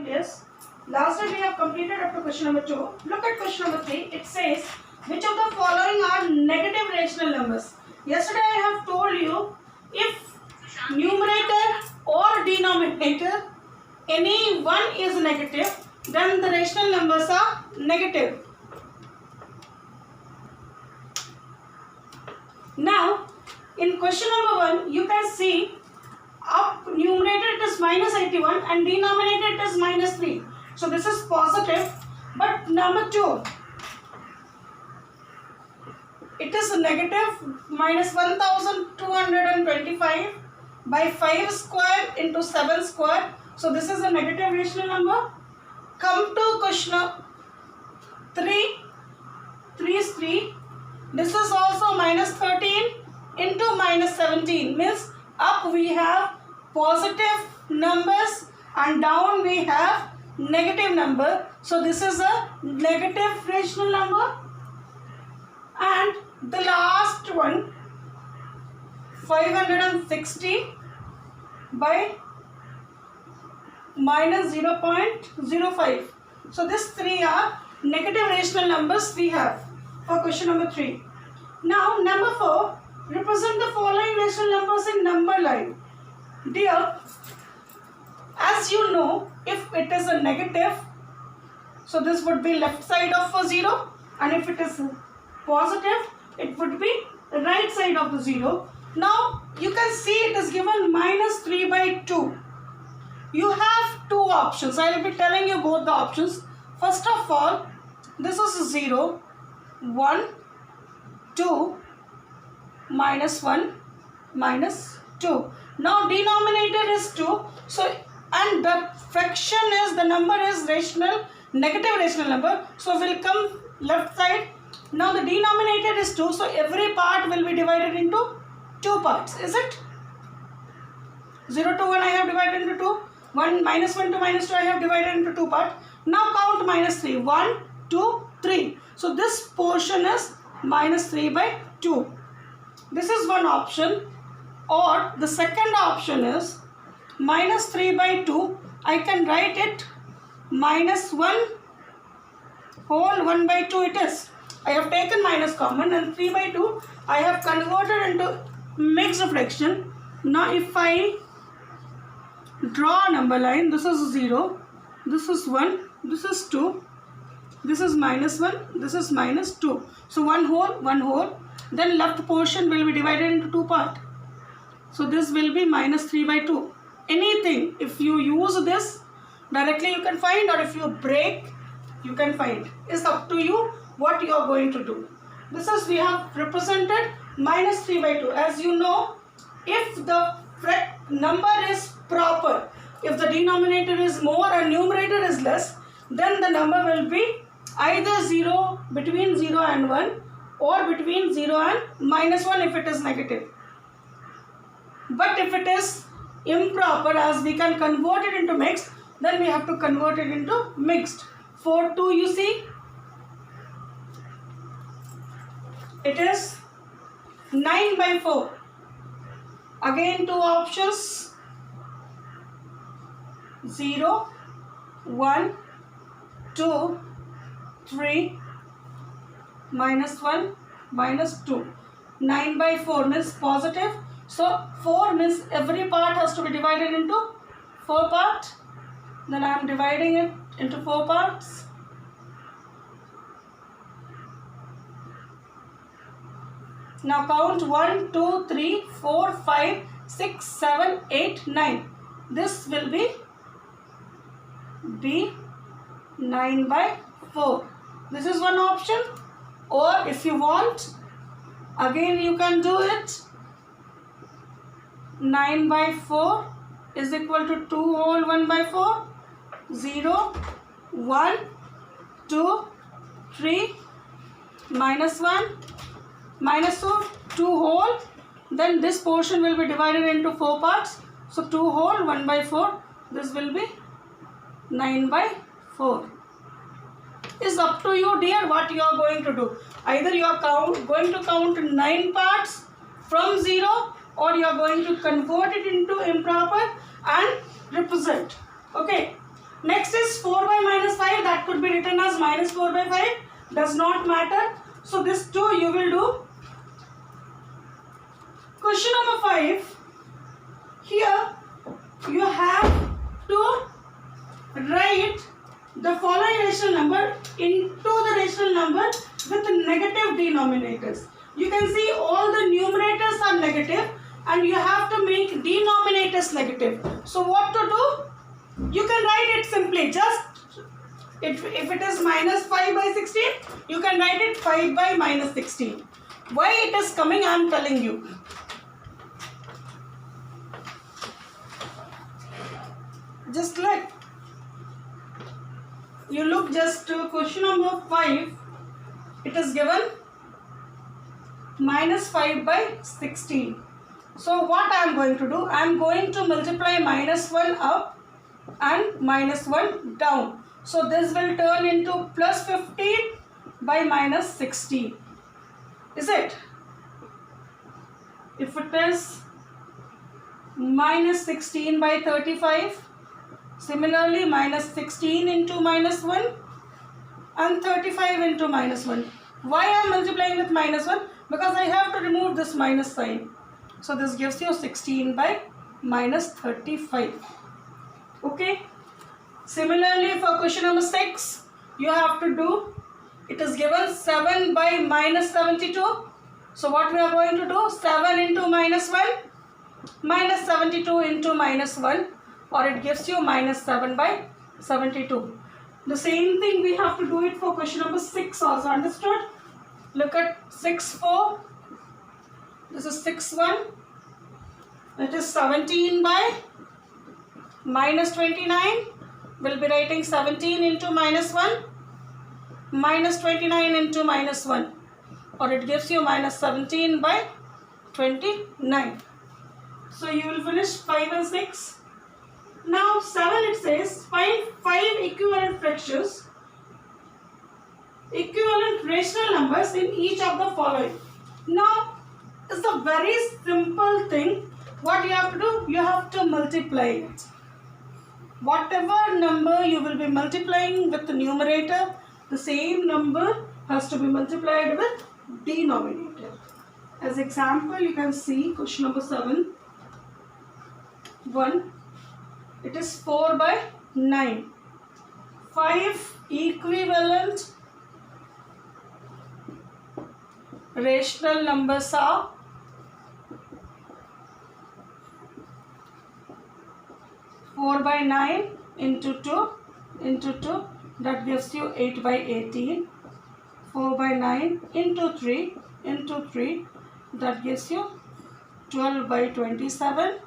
is, last time we have completed up to question number 2. Look at question number 3. It says, which of the following are negative rational numbers? Yesterday I have told you, if numerator or denominator any one is negative, then the rational numbers are negative. Now, in question number 1, you can see up numerator it is minus 81 and denominator it is minus 3. So this is positive. But number 2, it is negative minus 1225 by 5 square into 7 square. So this is a negative rational number. Come to question 3. 3 is 3. This is also minus 13 into minus 17. Means up we have positive numbers and down we have negative number. So this is a negative rational number. And the last one, 560 by minus 0.05. So these three are negative rational numbers we have for question number 3. Now number 4, represent the following rational numbers in number line. Dear, as you know, if it is a negative, so this would be left side of a 0, and if it is positive, it would be right side of the 0. Now you can see it is given minus 3 by 2. You have two options. I will be telling you both the options. First of all, this is 0, 1, 2, minus 1, minus 2. Now denominator is 2. So, and the fraction is, the number is rational, negative rational number. So will come left side. Now the denominator is 2. So every part will be divided into 2 parts. Is it? 0 to 1 I have divided into 2. 1 minus 1 to minus 2 I have divided into 2 parts. Now count minus 3. 1, 2, 3. So this portion is minus 3 by 2. This is one option. Or the second option is minus 3 by 2. I can write it minus 1 whole 1 by 2 it is. I have taken minus common and 3 by 2 I have converted into mixed fraction. Now if I draw a number line, this is 0, this is 1, this is 2, this is minus 1, this is minus 2. So 1 whole, then left portion will be divided into 2 parts. So this will be minus 3 by 2. Anything, if you use this directly you can find, or if you break you can find. It's up to you what you are going to do. This is, we have represented minus 3 by 2. As you know, if the number is proper, if the denominator is more and numerator is less, then the number will be either 0, between 0 and 1, or between 0 and minus 1 if it is negative. But if it is improper, as we can convert it into mixed, then we have to convert it into mixed. 4, 2 you see, it is 9 by 4. Again 2 options, 0, 1, 2, 3, minus 1, minus 2. 9 by 4 means positive. So 4 means every part has to be divided into 4 parts. Then I am dividing it into 4 parts. Now count 1, 2, 3, 4, 5, 6, 7, 8, 9. This will be 9 by 4. This is one option. Or if you want, again you can do it. 9 by 4 is equal to 2 whole 1 by 4. 0, 1, 2, 3, minus 1, minus 2, 2 whole. Then this portion will be divided into 4 parts. So 2 whole 1 by 4. This will be 9 by 4. It's up to you, dear, what you are going to do. Either you are going to count 9 parts from 0, or you are going to convert it into improper and represent. Okay. Next is 4 by minus 5. That could be written as minus 4 by 5. Does not matter. So this 2 you will do. Question number 5. Here you have to write the following rational number into the rational number with negative denominators. You can see all the numerators are negative and you have to make denominators negative. So what to do? You can write it simply. Just if it is minus 5 by 16, you can write it 5 by minus 16. Why it is coming, I am telling you. Just like you look just to question number 5, it is given minus 5 by 16. So what I am going to do? I am going to multiply minus 1 up and minus 1 down. So this will turn into plus 15 by minus 16. Is it? If it is minus 16 by 35, similarly minus 16 into minus 1 and 35 into minus 1. Why I am multiplying with minus 1? Because I have to remove this minus sign. So this gives you 16 by minus 35. Okay. Similarly for question number 6, you have to do, it is given 7 by minus 72. So what we are going to do? 7 into minus 1 minus 72 into minus 1, or it gives you minus 7 by 72. The same thing we have to do it for question number 6 also. Understood? Look at 6-4. This is 6-1. It is 17 by minus 29. We'll be writing 17 into minus 1 minus 29 into minus 1, or it gives you minus 17 by 29. So you will finish 5 and 6. Now 7, it says find 5 equivalent fractions, equivalent rational numbers in each of the following. Now it's a very simple thing. What you have to do? You have to multiply it. Whatever number you will be multiplying with the numerator, the same number has to be multiplied with denominator. As example, you can see question number 7. 1. It is 4 by 9. 5 equivalent rational numbers are 4 by 9 into 2 into 2, that gives you 8 by 18. 4 by 9 into 3 into 3, that gives you 12 by 27.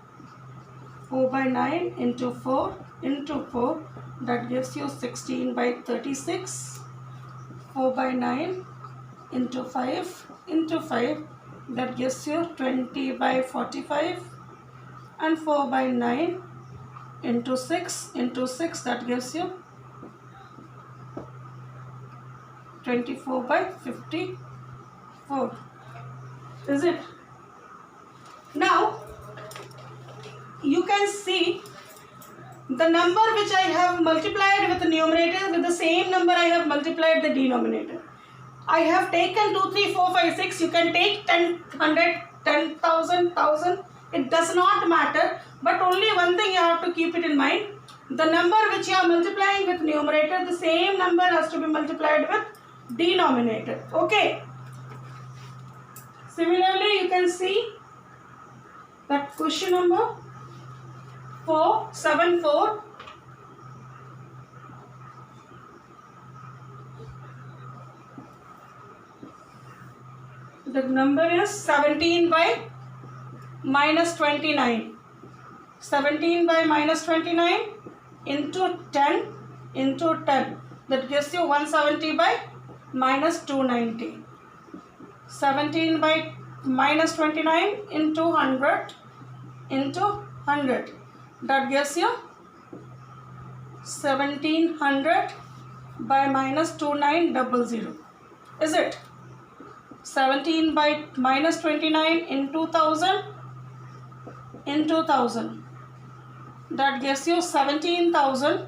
4 by 9 into 4 into 4, that gives you 16 by 36. 4 by 9 into 5 into 5, that gives you 20 by 45. And 4 by 9 into 6 into 6, that gives you 24 by 54. Is it? Now you can see the number which I have multiplied with the numerator, with the same number I have multiplied the denominator. I have taken 2, 3, 4, 5, 6. You can take 10, 100, 10,000, 1,000. It does not matter. But only one thing you have to keep it in mind. The number which you are multiplying with numerator, the same number has to be multiplied with denominator. Okay. Similarly, you can see that question number 4, 7, 4. The number is 17 by minus 29. 17 by minus 29 into 10 into 10. That gives you 170 by minus 290. 17 by minus 29 into 100 into 100. That gives you 1700 by minus 2900. Is it? 17 by minus 29 into 1000 into 1000. That gives you 17,000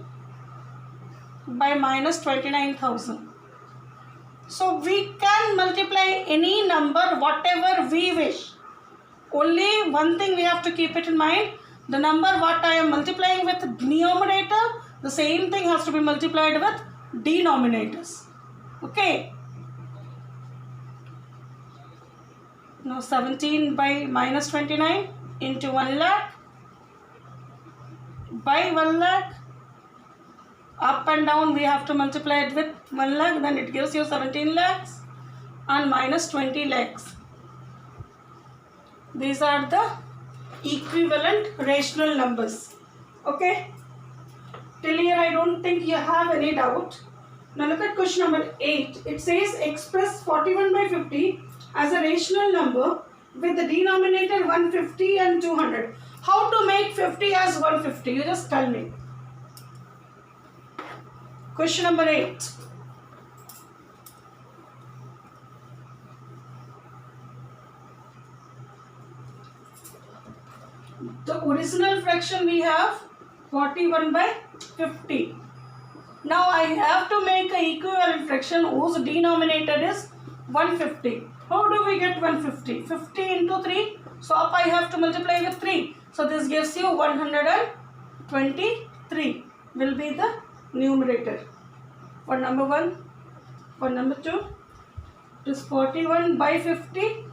by minus 29,000. So we can multiply any number whatever we wish. Only one thing we have to keep it in mind. The number what I am multiplying with numerator, the same thing has to be multiplied with denominators. Okay. Now 17 by minus 29 into 1 lakh by 1 lakh. Up and down we have to multiply it with 1 lakh, then it gives you 17 lakhs and minus 20 lakhs. These are the equivalent rational numbers. Okay. Till here I don't think you have any doubt. Now look at question number 8. It says express 41 by 50 as a rational number with the denominator 150 and 200. How to make 50 as 150? You just tell me. Question number 8. The original fraction we have 41 by 50. Now I have to make an equivalent fraction whose denominator is 150. How do we get 150? 50 into 3. So up I have to multiply with 3. So this gives you 123 will be the numerator. For number 1, for number 2, it is 41 by 50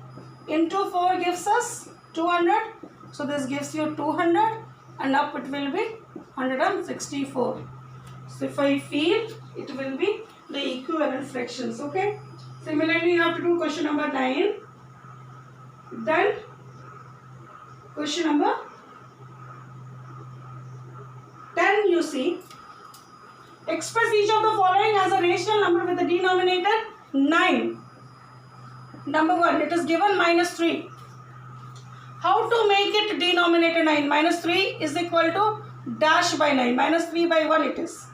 into 4 gives us 200. So this gives you 200 and up it will be 164. So if I feel it will be the equivalent fractions. Okay. Similarly you have to do question number 9. Then question number 10 you see. Express each of the following as a rational number with the denominator 9. Number 1, it is given minus 3. How to make it denominator 9? Minus 3 is equal to dash by 9. Minus 3 by 1 it is.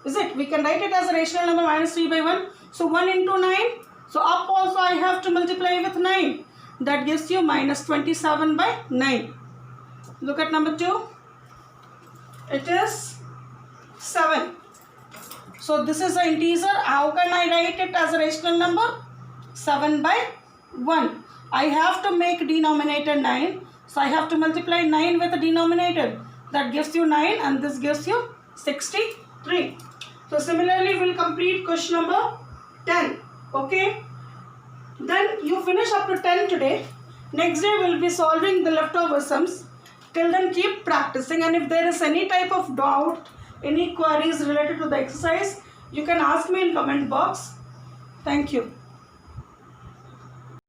Is it? We can write it as a rational number minus 3 by 1. So 1 into 9. So up also I have to multiply with 9. That gives you minus 27 by 9. Look at number 2. It is 7. So this is an integer. How can I write it as a rational number? 7 by 1. I have to make denominator 9. So I have to multiply 9 with the denominator. That gives you 9 and this gives you 63. So similarly we will complete question number 10. Okay. Then you finish up to 10 today. Next day we will be solving the leftover sums. Till then keep practicing, and if there is any type of doubt, any queries related to the exercise, you can ask me in comment box. Thank you.